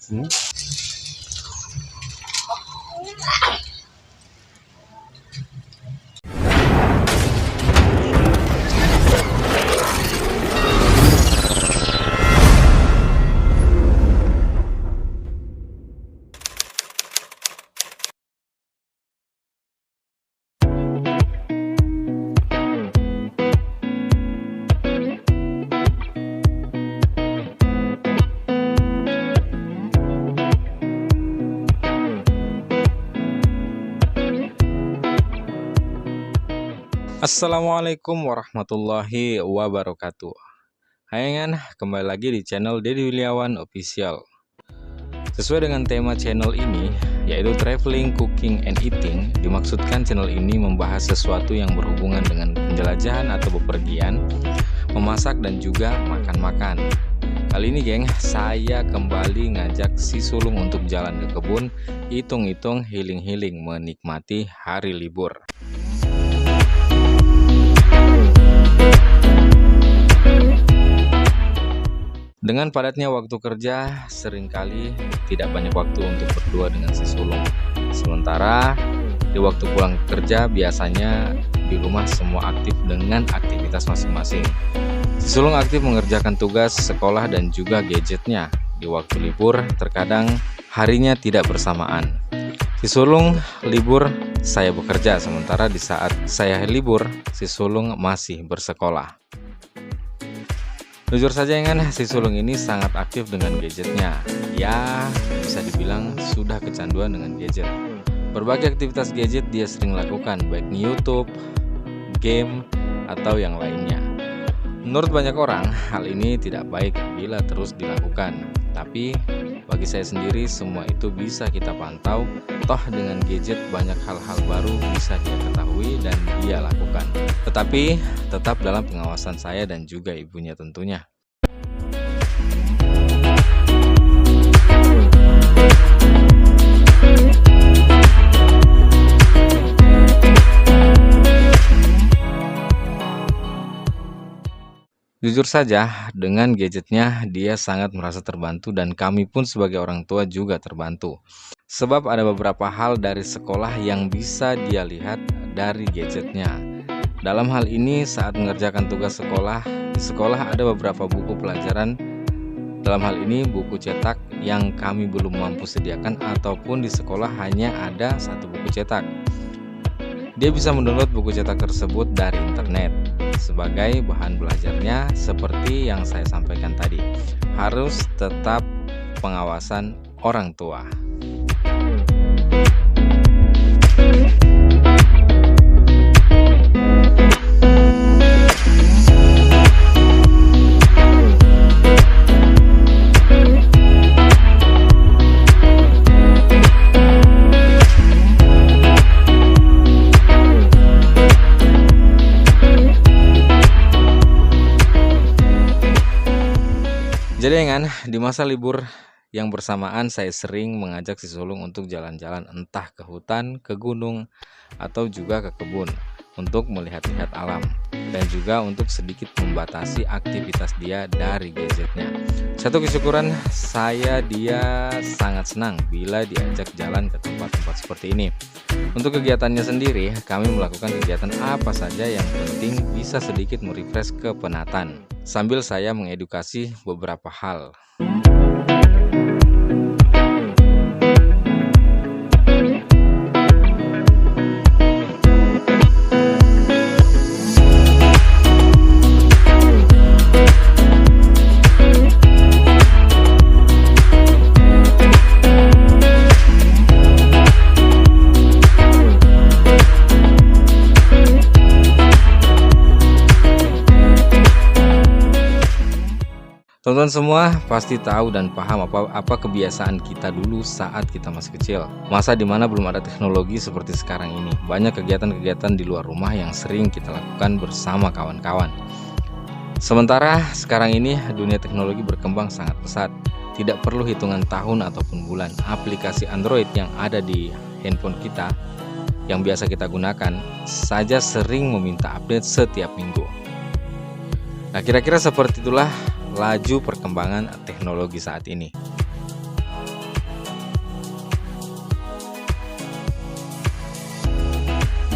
Hmm? Assalamualaikum warahmatullahi wabarakatuh. Hai Ngan, kembali lagi di channel Dedi Williawan Official. Sesuai dengan tema channel ini, yaitu traveling, cooking, and eating, dimaksudkan channel ini membahas sesuatu yang berhubungan dengan penjelajahan atau bepergian, memasak, dan juga makan-makan. Kali ini geng, saya kembali ngajak si sulung untuk jalan ke kebun, hitung-hitung, healing-healing, menikmati hari libur. Dengan padatnya waktu kerja, seringkali tidak banyak waktu untuk berdua dengan si sulung. Sementara di waktu pulang kerja biasanya di rumah semua aktif dengan aktivitas masing-masing. Si sulung aktif mengerjakan tugas sekolah dan juga gadgetnya. Di waktu libur terkadang harinya tidak bersamaan. Si sulung libur, saya bekerja, sementara di saat saya libur, si sulung masih bersekolah. Jujur saja Ngan, si sulung ini sangat aktif dengan gadgetnya. Ya, bisa dibilang sudah kecanduan dengan gadget. Berbagai aktivitas gadget dia sering lakukan, baik YouTube, game, atau yang lainnya. Menurut banyak orang, hal ini tidak baik bila terus dilakukan. Tapi, bagi saya sendiri, semua itu bisa kita pantau. Toh dengan gadget banyak hal-hal baru bisa dia ketahui dan dia lakukan. Tetapi tetap dalam pengawasan saya dan juga ibunya tentunya. Jujur saja, dengan gadgetnya dia sangat merasa terbantu dan kami pun sebagai orang tua juga terbantu. Sebab ada beberapa hal dari sekolah yang bisa dia lihat dari gadgetnya. Dalam hal ini saat mengerjakan tugas sekolah, di sekolah ada beberapa buku pelajaran. Dalam hal ini buku cetak yang kami belum mampu sediakan ataupun di sekolah hanya ada satu buku cetak. Dia bisa mendownload buku cetak tersebut dari internet. Sebagai bahan belajarnya, seperti yang saya sampaikan tadi, harus tetap pengawasan orang tua. Jadi Ngan, di masa libur yang bersamaan saya sering mengajak si sulung untuk jalan-jalan entah ke hutan, ke gunung, atau juga ke kebun untuk melihat-lihat alam dan juga untuk sedikit membatasi aktivitas dia dari gadgetnya. Satu kesyukuran saya, dia sangat senang bila diajak jalan ke tempat-tempat seperti ini. Untuk kegiatannya sendiri, kami melakukan kegiatan apa saja yang penting bisa sedikit merefresh kepenatan, sambil saya mengedukasi beberapa hal. Teman-teman semua pasti tahu dan paham apa kebiasaan kita dulu saat kita masih kecil. Masa dimana belum ada teknologi seperti sekarang ini. Banyak kegiatan-kegiatan di luar rumah yang sering kita lakukan bersama kawan-kawan. Sementara sekarang ini dunia teknologi berkembang sangat pesat. Tidak perlu hitungan tahun ataupun bulan. Aplikasi Android yang ada di handphone kita yang biasa kita gunakan saja sering meminta update setiap minggu. Nah, kira-kira seperti itulah laju perkembangan teknologi saat ini.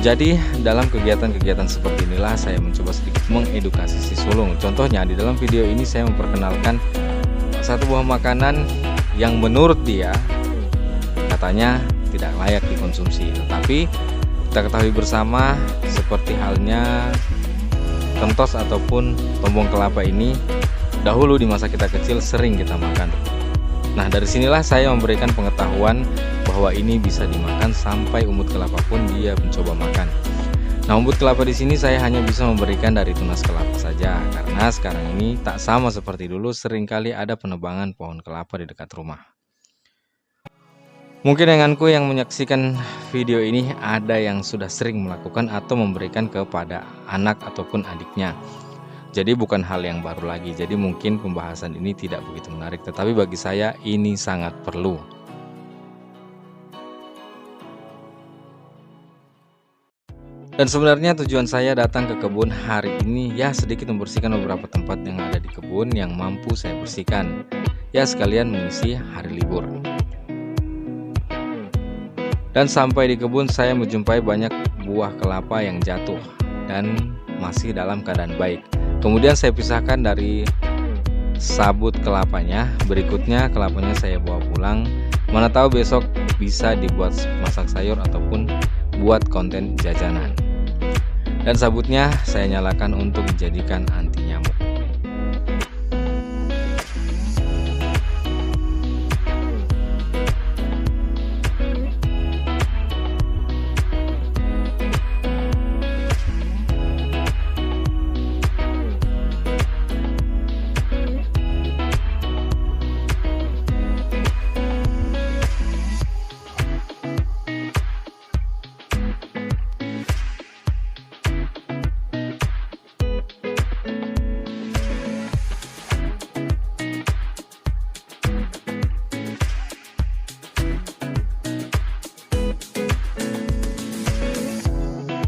Jadi dalam kegiatan-kegiatan seperti inilah saya mencoba sedikit mengedukasi si sulung. Contohnya di dalam video ini saya memperkenalkan satu buah makanan yang menurut dia katanya tidak layak dikonsumsi. Tetapi kita ketahui bersama seperti halnya kentos ataupun tombong kelapa ini dahulu di masa kita kecil sering kita makan. Nah, dari sinilah saya memberikan pengetahuan bahwa ini bisa dimakan sampai umut kelapa pun dia mencoba makan. Nah, umut kelapa di sini saya hanya bisa memberikan dari tunas kelapa saja karena sekarang ini tak sama seperti dulu, seringkali ada penebangan pohon kelapa di dekat rumah. Mungkin denganku yang menyaksikan video ini ada yang sudah sering melakukan atau memberikan kepada anak ataupun adiknya. Jadi bukan hal yang baru lagi. Jadi mungkin pembahasan ini tidak begitu menarik, tetapi bagi saya ini sangat perlu. Dan sebenarnya tujuan saya datang ke kebun hari ini ya sedikit membersihkan beberapa tempat yang ada di kebun yang mampu saya bersihkan. Ya sekalian mengisi hari libur. Dan sampai di kebun saya menjumpai banyak buah kelapa yang jatuh dan masih dalam keadaan baik. Kemudian saya pisahkan dari sabut kelapanya. Berikutnya kelapanya saya bawa pulang. Mana tahu besok bisa dibuat masak sayur ataupun buat konten jajanan. Dan sabutnya saya nyalakan untuk dijadikan anti nyamuk.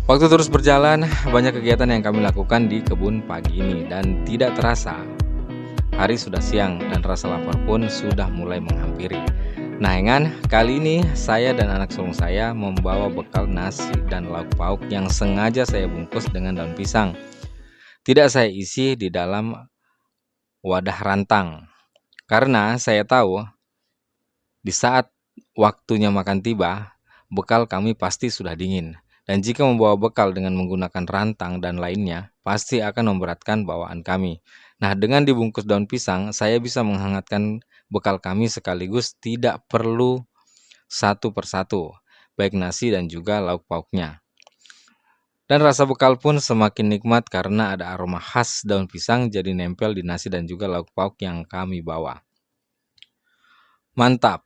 Waktu terus berjalan, banyak kegiatan yang kami lakukan di kebun pagi ini dan tidak terasa hari sudah siang dan rasa lapar pun sudah mulai menghampiri. Nah, kali ini saya dan anak sulung saya membawa bekal nasi dan lauk pauk yang sengaja saya bungkus dengan daun pisang. Tidak saya isi di dalam wadah rantang karena saya tahu di saat waktunya makan tiba, bekal kami pasti sudah dingin. Dan jika membawa bekal dengan menggunakan rantang dan lainnya, pasti akan memberatkan bawaan kami. Nah, dengan dibungkus daun pisang, saya bisa menghangatkan bekal kami sekaligus tidak perlu satu persatu, baik nasi dan juga lauk pauknya. Dan rasa bekal pun semakin nikmat karena ada aroma khas daun pisang jadi nempel di nasi dan juga lauk pauk yang kami bawa. Mantap!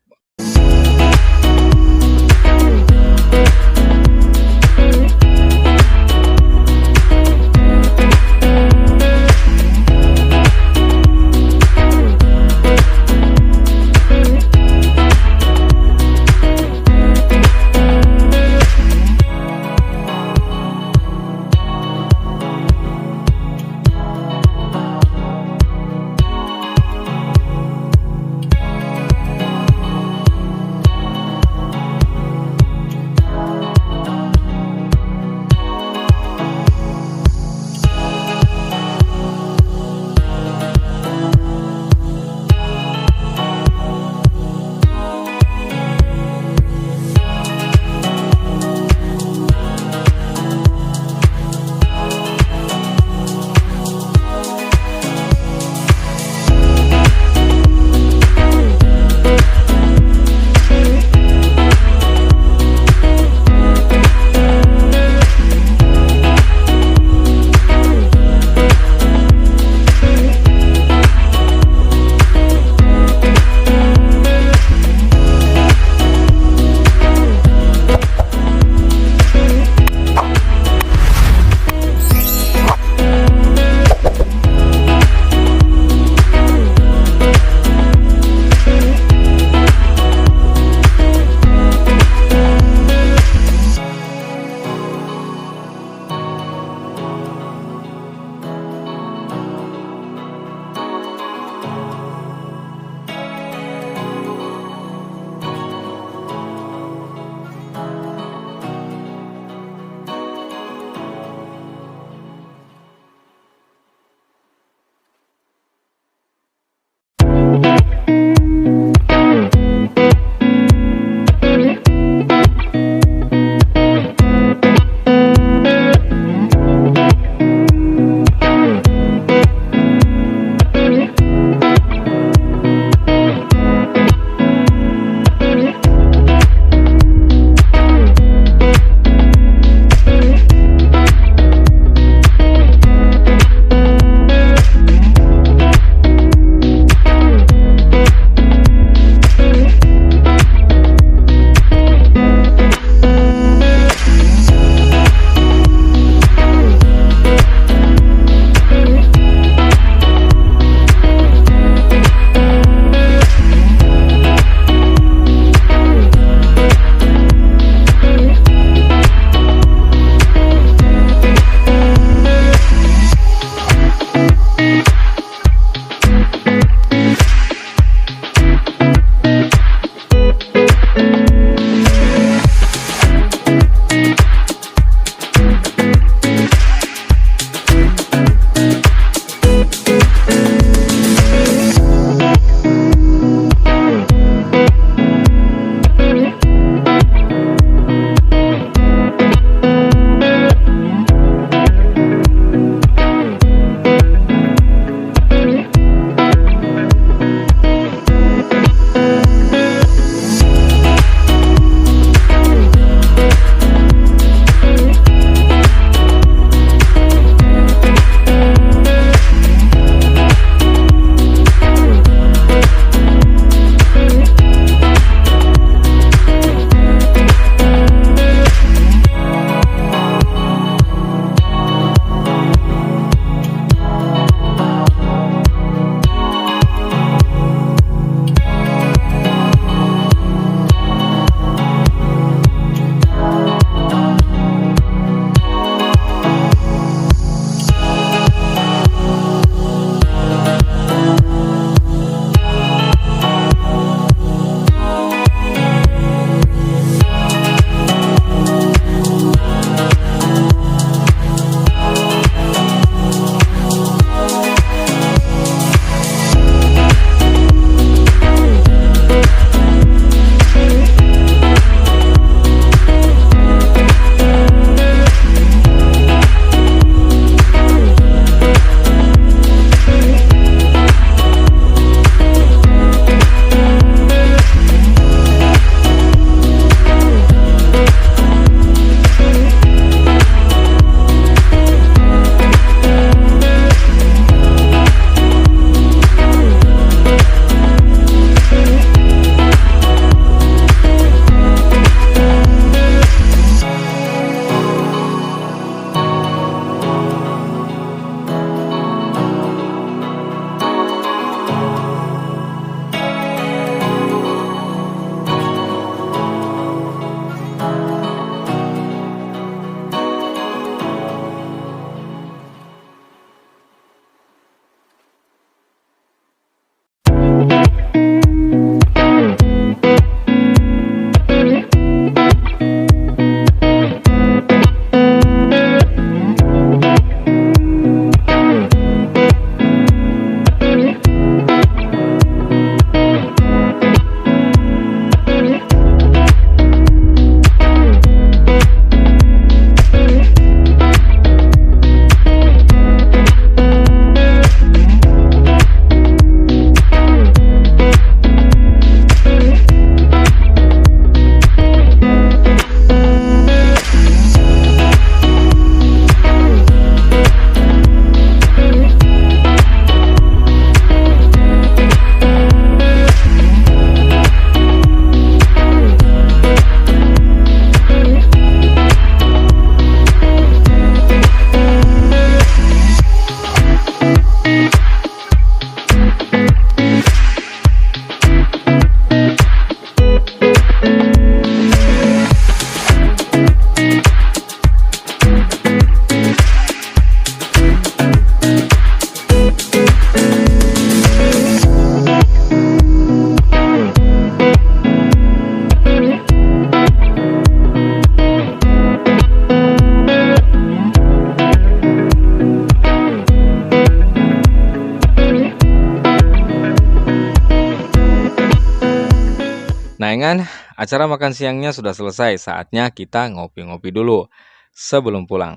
Jangan, acara makan siangnya sudah selesai, saatnya kita ngopi-ngopi dulu sebelum pulang.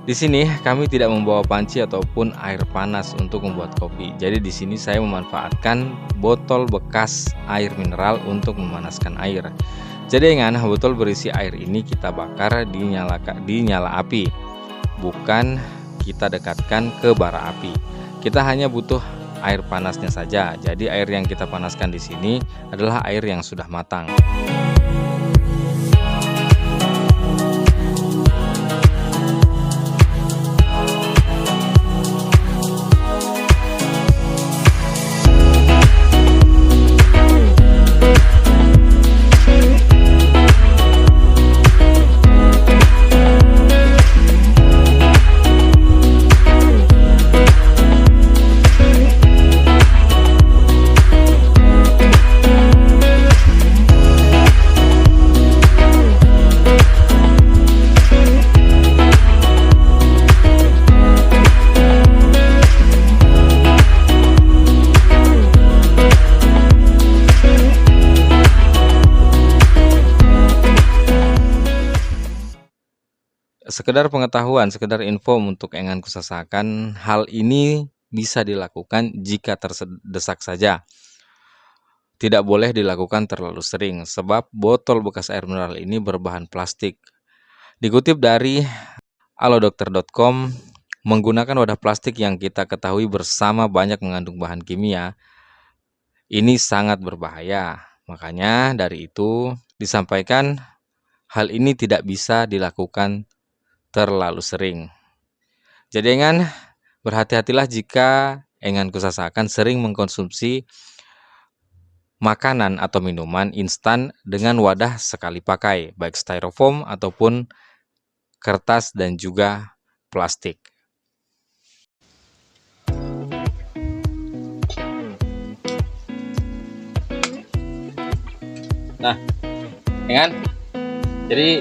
Di sini kami tidak membawa panci ataupun air panas untuk membuat kopi. Jadi di sini saya memanfaatkan botol bekas air mineral untuk memanaskan air. Jadi dengan botol berisi air ini kita bakar di nyala api, bukan kita dekatkan ke bara api. Kita hanya butuh air panasnya saja. Jadi air yang kita panaskan di sini adalah air yang sudah matang. Sekedar pengetahuan, sekedar info untuk Engan Kusasakan, hal ini bisa dilakukan jika terdesak saja. Tidak boleh dilakukan terlalu sering, sebab botol bekas air mineral ini berbahan plastik. Dikutip dari alodokter.com, menggunakan wadah plastik yang kita ketahui bersama banyak mengandung bahan kimia, ini sangat berbahaya. Makanya dari itu disampaikan hal ini tidak bisa dilakukan terlalu sering. Jadi Engan, berhati-hatilah jika Engan Kusasakan sering mengkonsumsi makanan atau minuman instan dengan wadah sekali pakai, baik styrofoam ataupun kertas dan juga plastik. Nah, Engan, jadi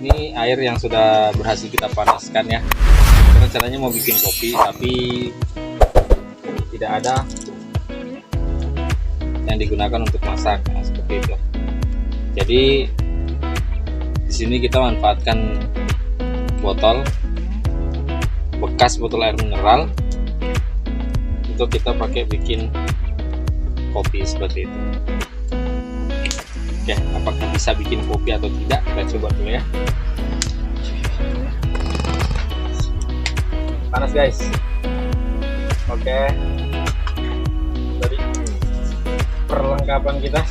ini air yang sudah berhasil kita panaskan ya. Rencananya mau bikin kopi tapi tidak ada yang digunakan untuk masak, nah, seperti itu. Jadi di sini kita manfaatkan botol bekas botol air mineral untuk kita pakai bikin kopi seperti itu. Oke, apakah bisa bikin kopi atau tidak? Kita coba dulu ya. Panas guys. Oke. Jadi perlengkapan kita.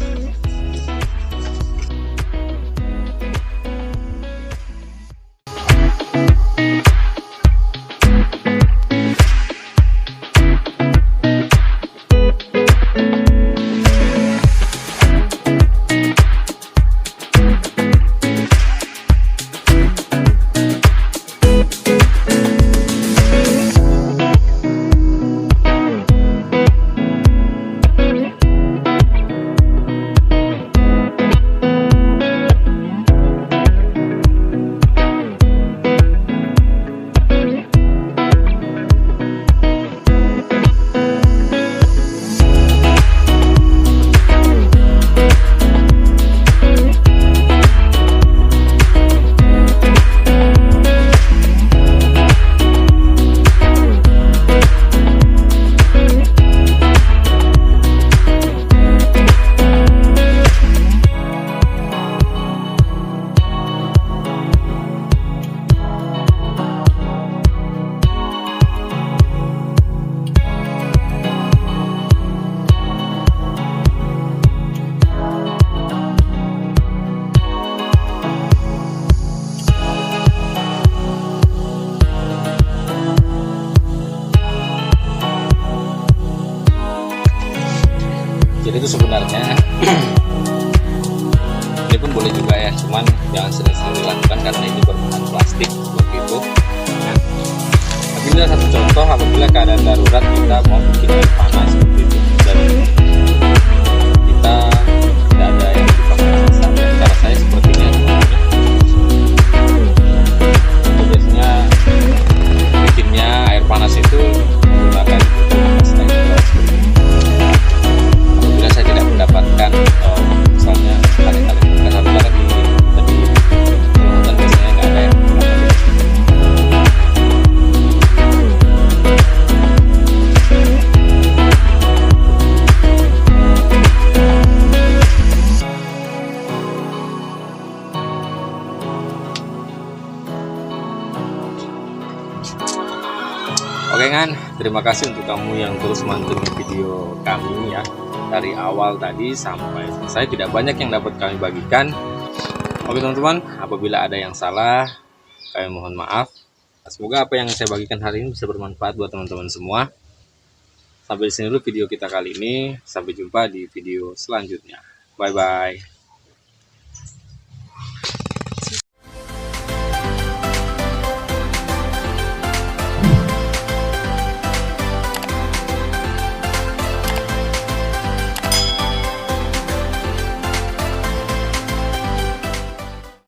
Jadi itu sebenarnya ini pun boleh juga ya, cuman jangan sering-sering dilakukan karena ini berbahan plastik seperti itu. Nah, tapi ini adalah satu contoh apabila keadaan darurat kita mau bikin air panas seperti itu dan kita tidak ada yang dipakai masak. Cara saya seperti ini. Itu biasanya bikinnya air panas itu menggunakan bekas air mineral seperti ini. Apabila saya tidak mendapat Oke kan, terima kasih untuk kamu yang terus mantengin video kami ya. Dari awal tadi sampai selesai, tidak banyak yang dapat kami bagikan. Oke teman-teman, apabila ada yang salah, kami mohon maaf. Semoga apa yang saya bagikan hari ini bisa bermanfaat buat teman-teman semua. Sampai di sini dulu video kita kali ini. Sampai jumpa di video selanjutnya. Bye-bye.